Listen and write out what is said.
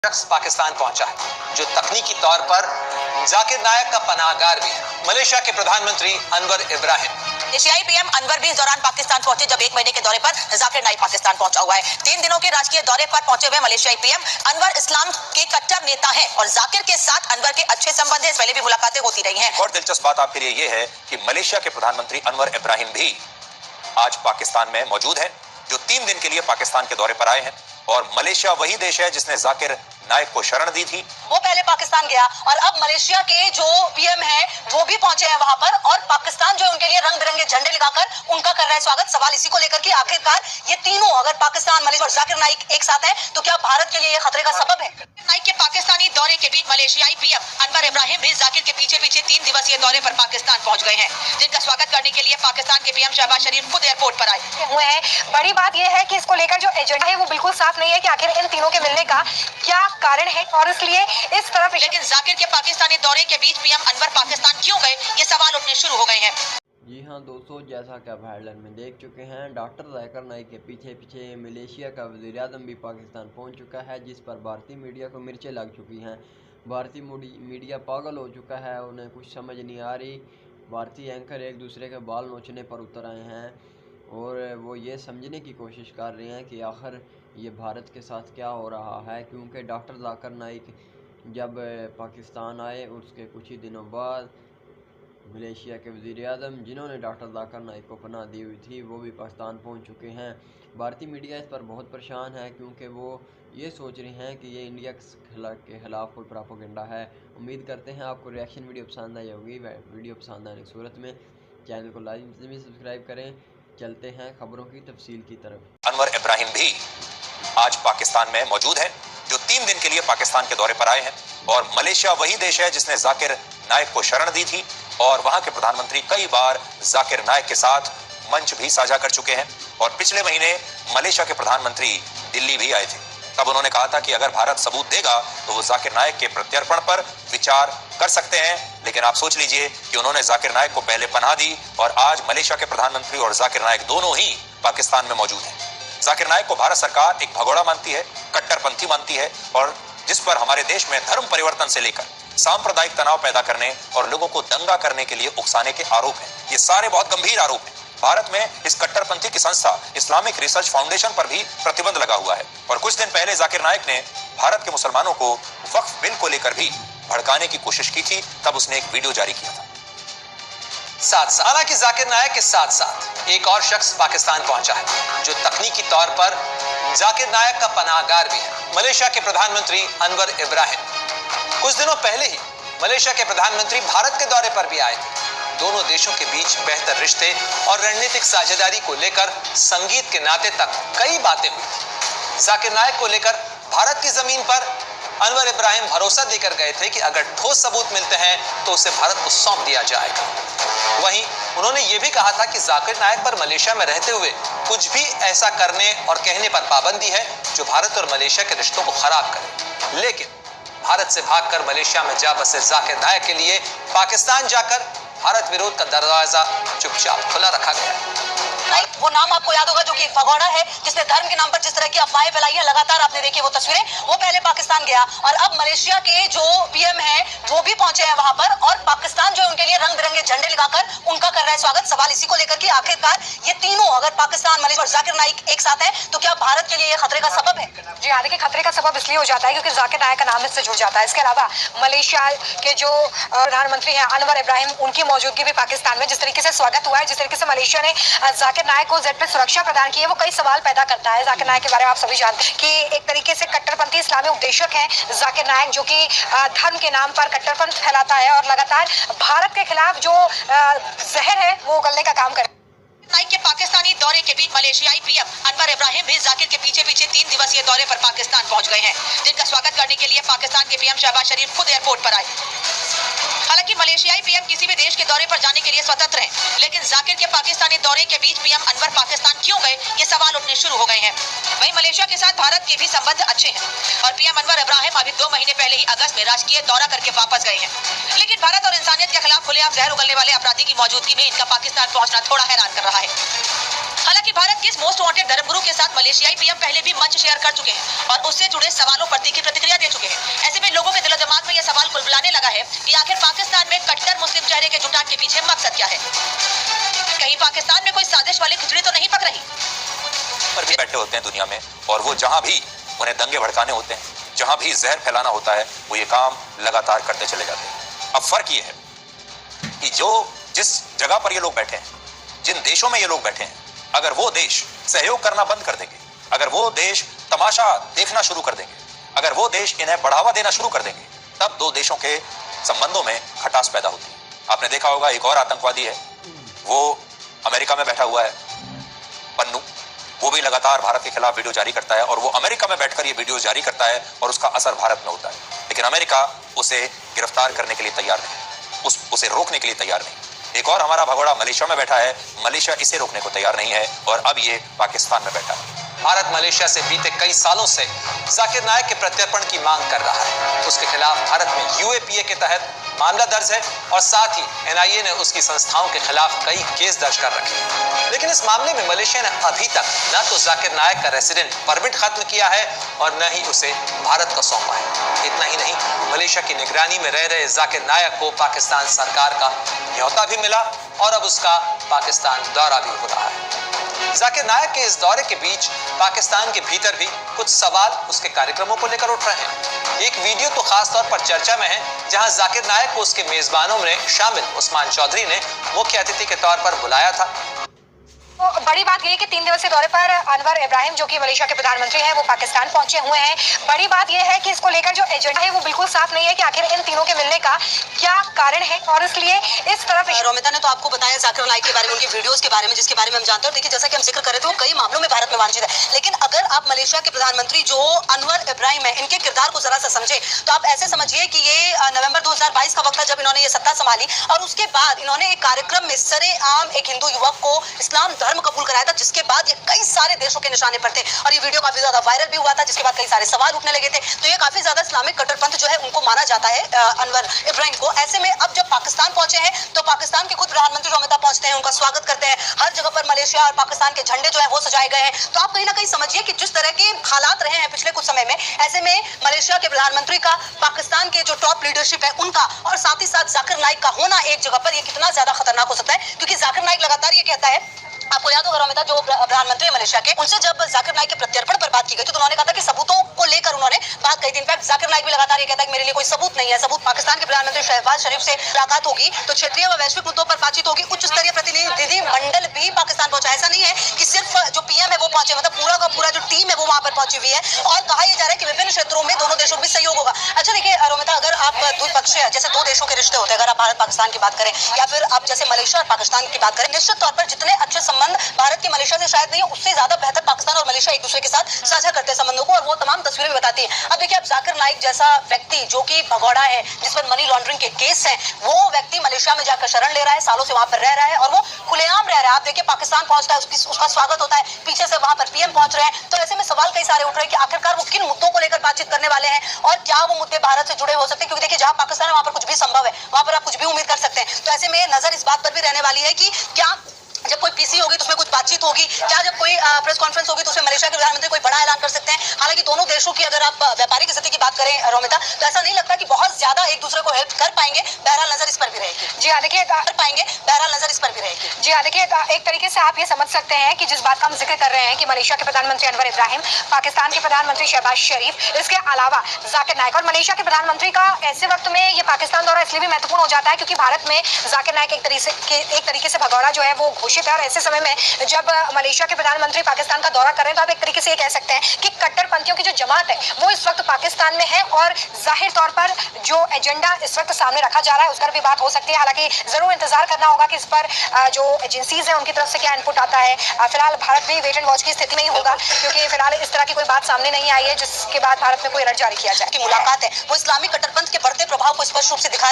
शख्स पाकिस्तान पहुंचा है जो तकनीकी तौर पर जाकिर नायक का पनाहगार भी है। मलेशिया के प्रधानमंत्री अनवर इब्राहिम। एशियाई पीएम अनवर भी इस दौरान पाकिस्तान पहुंचे जब 1 महीने के दौरे पर जाकिर नाइक पाकिस्तान पहुंचा हुआ है। 3 दिनों के राजकीय दौरे पर पहुंचे हुए मलेशियाई पीएम अनवर इस्लाम के कट्टर नेता हैं और जाकिर के साथ अनवर के अच्छे संबंध है। इस पहले भी मुलाकातें होती रही हैं। और दिलचस्प बात आपके लिए यह है कि मलेशिया के प्रधानमंत्री अनवर इब्राहिम भी आज पाकिस्तान में मौजूद है, जो 3 दिन के लिए पाकिस्तान के दौरे पर आए हैं। और मलेशिया वही देश है जिसने जाकिर नाइक को शरण दी थी। वो पहले पाकिस्तान गया और अब मलेशिया के जो पीएम हैं वो भी पहुंचे हैं वहां पर और पाकिस्तान जो उनके लिए रंग बिरंगे झंडे लगाकर उनका कर रहा है स्वागत। सवाल इसी को लेकर कि आखिरकार ये तीनों अगर पाकिस्तान, मलेशिया और जाकिर नाइक एक साथ हैं तो क्या भारत के लिए ये खतरे का सबब है? नाइक के पाकिस्तानी दौरे के बीच मलेशियाई पीएम अनवर इब्राहिम भी जाकिर के पीछे 3 दिवसीय दौरे पर पाकिस्तान पहुंच गए हैं, जिनका स्वागत करने के लिए पाकिस्तान के पीएम शहबाज शरीफ खुद एयरपोर्ट पर आए हुए हैं। बड़ी बात यह है कि इसको लेकर जो एजेंडा है वो बिल्कुल साफ नहीं है कि आखिर इन तीनों के मिलने का क्या कारण है और इसलिए इस तरफ। लेकिन जाकिर के पाकिस्तानी दौरे के बीच पीएम अनवर पाकिस्तान क्यों गए, ये सवाल उठने शुरू हो गए हैं। जी हाँ दोस्तों, जैसा कि आप हेडलाइन में देख चुके हैं, डॉक्टर जाकिर नाइक के पीछे मलेशिया का वज़ीर-ए-आज़म भी पाकिस्तान पहुंच चुका है, जिस पर भारतीय मीडिया को मिर्चें लग चुकी हैं। भारतीय मीडिया पागल हो चुका है, उन्हें कुछ समझ नहीं आ रही। भारतीय एंकर एक दूसरे के बाल नोचने पर उतर आए हैं और वो ये समझने की कोशिश कर रहे हैं कि आखिर ये भारत के साथ क्या हो रहा है, क्योंकि डॉक्टर जाकिर नाइक जब पाकिस्तान आए उसके कुछ ही दिनों बाद मलेशिया के वज़ीर-ए-आज़म जिन्होंने डॉक्टर जाकिर नाइक को पनाह दी हुई थी वो भी पाकिस्तान पहुंच चुके हैं। भारतीय मीडिया इस पर बहुत परेशान है क्योंकि वो ये सोच रहे हैं कि ये इंडिया के खिलाफ कोई प्रोपेगेंडा है। उम्मीद करते हैं आपको रिएक्शन वीडियो पसंद आई होगी। वीडियो पसंद आने की सूरत में चैनल को लाजमी सब्सक्राइब करें। चलते हैं खबरों की तफसील की तरफ। अनवर इब्राहिम भी आज पाकिस्तान में मौजूद है, जो 3 दिन के लिए पाकिस्तान के दौरे पर आए हैं। और मलेशिया वही देश है जिसने जाकिर नाइक को शरण दी थी और वहां के प्रधानमंत्री कई बार जाकिर नाइक के साथ मंच भी साझा कर चुके हैं। और पिछले महीने मलेशिया के प्रधानमंत्री दिल्ली भी आए थे। तब उन्होंने कहा था कि अगर भारत सबूत देगा तो वो जाकिर नाइक के प्रत्यर्पण पर विचार कर सकते हैं। लेकिन आप सोच लीजिए कि उन्होंने जाकिर नाइक को पहले पनाह दी और आज मलेशिया के प्रधानमंत्री और जाकिर नाइक दोनों ही पाकिस्तान में मौजूद हैं। जाकिर नाइक को भारत सरकार एक भगोड़ा मानती है, कट्टरपंथी मानती है और जिस पर हमारे देश में धर्म परिवर्तन से लेकर सांप्रदायिक तनाव पैदा करने और लोगों को दंगा करने के लिए उकसाने के आरोप हैं। ये सारे बहुत गंभीर आरोप हैं। भारत में इस कट्टरपंथी की संस्था इस्लामिक रिसर्च फाउंडेशन पर भी प्रतिबंध लगा हुआ है। और कुछ दिन पहले जाकिर नाइक ने भारत के मुसलमानों को वक्फ बिल को लेकर भी भड़काने की कोशिश की थी। तब उसने एक वीडियो जारी किया था। हालांकि जाकिर नाइक के साथ साथ एक और शख्स पाकिस्तान पहुंचा है जो तकनीकी तौर पर जाकिर नाइक का पनाहगार भी है। मलेशिया के प्रधानमंत्री अनवर इब्राहिम। कुछ दिनों पहले ही मलेशिया के प्रधानमंत्री भारत के दौरे पर भी आए थे। दोनों देशों के बीच बेहतर रिश्ते और रणनीतिक साझेदारी को लेकर संगीत के नाते तक कई बातें हुई थी। जाकिर नाइक को लेकर भारत की जमीन पर अनवर इब्राहिम भरोसा देकर गए थे कि अगर ठोस सबूत मिलते हैं तो उसे भारत को सौंप दिया जाएगा। वहीं उन्होंने ये भी कहा था कि जाकिर नाइक पर मलेशिया में रहते हुए कुछ भी ऐसा करने और कहने पर पाबंदी है जो भारत और मलेशिया के रिश्तों को खराब करे। लेकिन भारत से भागकर मलेशिया में जा बसे जाकिर नाइक के लिए पाकिस्तान जाकर भारत विरोध का दरवाजा चुपचाप खुला रखा गया। वो नाम आपको याद होगा जो कि भगोड़ा है, जिसने धर्म के नाम पर जिस तरह की अफवाहें फैलाई हैं, लगातार आपने देखी वो तस्वीरें। वो पहले पाकिस्तान गया और अब मलेशिया के जो पीएम हैं वो भी पहुंचे हैं वहां पर और पाकिस्तान जो उनके लिए रंग बिरंगे झंडे लगाकर उनका कर रहा है स्वागत। सवाल इसी को लेकर कि आखिरकार ये तीनों अगर पाकिस्तान, मलेशिया और जाकिर नाइक एक साथ हैं तो क्या भारत के लिए ये खतरे का सबब है? जी हाँ, देखिए खतरे का सबब इसलिए हो जाता है क्योंकि जाकिर नाइक का नाम इससे जुड़ जाता है। इसके अलावा मलेशिया के जो प्रधानमंत्री हैं अनवर इब्राहिम, उनकी मौजूदगी भी पाकिस्तान में जिस तरीके से स्वागत हुआ है, जिस तरीके से मलेशिया ने जाकिर नाइक को जेड पे सुरक्षा प्रदान की है, वो कई सवाल पैदा करता है। जाकिर नाइक के बारे में आप सभी जानते हैं कि एक तरीके से कट्टरपंथी इस्लामी उपदेशक हैं जाकिर नाइक, जो कि धर्म के नाम पर कट्टरपंथ फैलाता है और लगातार भारत के खिलाफ जो जहर है वो उगलने का काम करे। नाइक के पाकिस्तानी दौरे के बीच मलेशियाई पीएम अनवर इब्राहिम भी जाकिर के पीछे 3 दिवसीय दौरे पर पाकिस्तान पहुंच गए हैं, जिनका स्वागत करने के लिए पाकिस्तान के पीएम शहबाज शरीफ खुद एयरपोर्ट पर आए। हालांकि मलेशियाई पीएम किसी भी देश के दौरे पर जाने के लिए स्वतंत्र हैं, लेकिन जाकिर के पाकिस्तानी दौरे के बीच पीएम अनवर पाकिस्तान क्यों गए, ये सवाल उठने शुरू हो गए हैं। वहीं मलेशिया के साथ भारत के भी संबंध अच्छे हैं और पीएम अनवर इब्राहिम अभी 2 महीने पहले ही अगस्त में राजकीय दौरा करके वापस गए हैं। लेकिन भारत और इंसानियत के खिलाफ खुलेआम जहर उगलने वाले अपराधी की मौजूदगी में इनका पाकिस्तान पहुंचना थोड़ा हैरान कर रहा है। हालांकि भारत के इस मोस्ट वांटेड धर्मगुरु के साथ मलेशियाई पीएम पहले भी मंच शेयर कर चुके हैं और उससे जुड़े सवालों पर तीखी प्रतिक्रिया दे चुके हैं। ऐसे में लोगों के दिलो दिमाग में यह सवाल कुलबुलाने लगा है कि आखिर पाकिस्तान में कट्टर मुस्लिम चेहरे के जुटान के पीछे मकसद क्या है? कहीं पाकिस्तान में कोई साजिश वाली खिचड़ी तो नहीं पक रही? पर भी बैठे होते हैं दुनिया में, और वो जहां भी उन्हें दंगे भड़काने होते हैं, जहां भी जहर फैलाना होता है, वो ये काम लगातार करते चले जाते हैं। अब फर्क ये है कि जिस जगह पर ये लोग बैठे हैं, जिन देशों में ये लोग बैठे हैं, अगर वो देश सहयोग करना बंद कर देंगे, अगर वो देश तमाशा देखना शुरू कर देंगे, अगर वो देश इन्हें बढ़ावा देना शुरू कर देंगे, तब दो देशों के संबंधों में खटास पैदा होती है। आपने देखा होगा एक और आतंकवादी है, वो अमेरिका में बैठा हुआ है, पन्नू, वो भी लगातार भारत के खिलाफ वीडियो जारी करता है, और वो अमेरिका में बैठकर ये वीडियो जारी करता है और उसका असर भारत में होता है, लेकिन अमेरिका उसे गिरफ्तार करने के लिए तैयार नहीं, उसे रोकने के लिए तैयार नहीं। एक और हमारा भगोड़ा मलेशिया में बैठा है, मलेशिया इसे रोकने को तैयार नहीं है, और अब ये पाकिस्तान में बैठा है। भारत मलेशिया से बीते कई सालों से जाकिर नायक के प्रत्यर्पण की मांग कर रहा है। उसके खिलाफ भारत में यूएपीए के तहत मामला दर्ज है और साथ ही एनआईए ने उसकी संस्थाओं के खिलाफ कई केस दर्ज कर रखे हैं। लेकिन इस मामले में मलेशिया ने अभी तक न तो जाकिर नायक का रेसिडेंट परमिट खत्म किया है और न ही उसे भारत को सौंपा है। इतना ही नहीं, मलेशिया की निगरानी में रह रहे जाकिर नायक को पाकिस्तान सरकार का न्योता भी मिला और अब उसका पाकिस्तान दौरा भी हो रहा है। जाकिर नायक के इस दौरे के बीच पाकिस्तान के भीतर भी कुछ सवाल उसके कार्यक्रमों को लेकर उठ रहे हैं। एक वीडियो तो खास तौर पर चर्चा में है, जहां जाकिर नायक को उसके मेजबानों में शामिल उस्मान चौधरी ने मुख्य अतिथि के तौर पर बुलाया था। तो बड़ी बात यह है कि 3 दिवसीय दौरे पर अनवर इब्राहिम, जो कि मलेशिया के प्रधानमंत्री हैं, वो पाकिस्तान पहुंचे हुए हैं। बड़ी बात यह है कि इसको लेकर जो एजेंडा है वो बिल्कुल साफ नहीं है कि आखिर इन तीनों के मिलने का क्या कारण है, और इसलिए इस तरफ रोमिता ने तो आपको बताया जाकिर नायक के बारे में, उनकी वीडियोस के बारे में, जिसके बारे में हम जानते हैं। देखिए, जैसा कि हम जिक्र कर रहे थे, वो कई मामलों में भारत में वांछित है, लेकिन अगर आप मलेशिया के प्रधानमंत्री जो अनवर इब्राहिम है, इनके किरदार को जरा सा समझे तो आप ऐसे समझिए कि ये नवंबर 2022 का वक्त था जब इन्होंने ये सत्ता संभाली, और उसके बाद इन्होंने एक कार्यक्रम में सरेआम एक हिंदू युवक को इस्लाम धर्म कबूल कराया था, जिसके बाद ये कई सारे देशों के निशाने पर थे, और ये वीडियो काफी ज्यादा वायरल भी हुआ था, जिसके बाद कई सारे सवाल उठने लगे थे। तो ये काफी ज्यादा इस्लामिक कट्टरपंथ जो है उनको माना जाता है अनवर इब्राहिम को। ऐसे में अब जब पाकिस्तान पहुंचे हैं तो पाकिस्तान के खुद प्रधानमंत्री रोमिता पहुंचते हैं, उनका स्वागत करते हैं, हर जगह पर मलेशिया और पाकिस्तान के झंडे जो है वो सजाए गए हैं। तो आप कहीं ना कहीं समझिए कि जिस तरह के हालात रहे हैं पिछले कुछ समय में, ऐसे में मलेशिया के प्रधानमंत्री का, पाकिस्तान के जो टॉप लीडरशिप है उनका, और साथ ही साथ जाकिर नायक का होना एक जगह पर, ये कितना ज्यादा खतरनाक हो सकता है। क्योंकि जाकिर नायक लगातार ये कहता है, आपको याद होगा रोमिता, जो प्रधानमंत्री है मलेशिया के, उनसे जब जाकिर नायक के प्रत्यर्पण पर बात की गई तो उन्होंने कहा था कि सबूतों को लेकर उन्होंने बात कही थी। इनफैक्ट जाकिर नायक भी लगातार ये कहता है कि मेरे लिए कोई सबूत नहीं है, सबूत पाकिस्तान के प्रधानमंत्री शहबाज शरीफ से मुलाकात होगी तो क्षेत्रीय व वैश्विक मुद्दों पर बातचीत होगी। उच्च स्तरीय प्रतिनिधि मंडल भी पाकिस्तान पहुंचा। ऐसा नहीं है कि सिर्फ जो पीएम है वो पहुंचे, मतलब पूरा का पूरा जो टीम है वो वहां पर पहुंची हुई है, और कहा यह जा रहा है कि विभिन्न क्षेत्रों में दोनों देशों में सहयोग होगा। अच्छा देखिए रोमिता, अगर आप द्विपक्षीय जैसे दो देशों के रिश्ते होते हैं, अगर आप भारत पाकिस्तान की बात करें या फिर आप जैसे मलेशिया और पाकिस्तान की बात करें, निश्चित तौर पर जितने अच्छे संबंध भारत के मलेशिया से शायद नहीं, उससे ज्यादा बेहतर पाकिस्तान और मलेशिया एक दूसरे के साथ साझा करते हैं संबंधों को, और वो तमाम तस्वीरें भी बताती है। अब देखिए, अब जाकिर नायक जैसा व्यक्ति जो कि भगोड़ा है, जिस पर मनी लॉन्ड्रिंग के केस हैं, वो व्यक्ति मलेशिया में जाकर शरण ले रहा है, सालों से वहां पर रह रहा है और वो खुलेआम रह रहा है। आप देखिए, पाकिस्तान पहुंचता है, उसका स्वागत होता है, पीछे से वहां पर पीएम पहुंच रहे हैं। तो ऐसे में सवाल कई सारे उठ रहे हैं कि आखिरकार वो किन मुद्दों को लेकर बातचीत करने वाले हैं, और क्या वो मुद्दे भारत से जुड़े हो सकते हैं। क्योंकि देखिए, जहां पाकिस्तान है वहां पर कुछ भी संभव है, वहां पर आप कुछ भी उम्मीद कर सकते हैं। तो ऐसे में नजर इस बात पर भी रहने वाली है कि क्या जब कोई पीसी होगी तो उसमें कुछ बातचीत होगी, क्या जब कोई प्रेस कॉन्फ्रेंस होगी तो उसमें मलेशिया के प्रधानमंत्री कोई बड़ा ऐलान कर सकते हैं। हालांकि दोनों देशों की अगर आप व्यापारिक स्थिति की बात करें रोमिता, तो ऐसा नहीं लगता कि बहुत ज्यादा एक दूसरे को हेल्प कर पाएंगे। बहरहाल नजर इस पर भी रहेगी। जी हाँ, देखिए, कर पाएंगे, बहरहाल नजर इस पर भी रहेगी। जी हाँ, देखिए, एक तरीके से आप ये समझ सकते हैं कि जिस बात का हम जिक्र कर रहे हैं कि मलेशिया के प्रधानमंत्री अनवर इब्राहिम, पाकिस्तान के प्रधानमंत्री शहबाज शरीफ, इसके अलावा जाकिर नायक, और मलेशिया के प्रधानमंत्री का ऐसे वक्त में ये पाकिस्तान दौरा इसलिए भी महत्वपूर्ण हो जाता है क्योंकि भारत में जाकिर नायक एक तरीके से भगोड़ा जो है वो घोषित है। और ऐसे समय में जब मलेशिया के प्रधानमंत्री पाकिस्तान का दौरा कर रहे हैं तो आप एक तरीके से ये कह सकते हैं कि कट्टरपंथियों की जो जमात है वो इस वक्त पाकिस्तान में है, और जाहिर तौर पर जो एजेंडा इस वक्त सामने रखा जा रहा है उस पर भी बात हो सकती है। हालांकि जरूर इंतजार करना होगा कि इस पर जो एजेंसीज हैं उनकी तरफ से क्या इनपुट आता है। फिलहाल भारत भी वेट एंड वॉच की स्थिति में ही होगा, क्योंकि फिलहाल इस तरह की कोई बात सामने नहीं आई है जिसके बाद भारत में कोई अलर्ट जारी किया जाए। की मुलाकात है वो इस्लामिक कट्टरपंथ के बढ़ते प्रभाव को स्पष्ट रूप से दिखा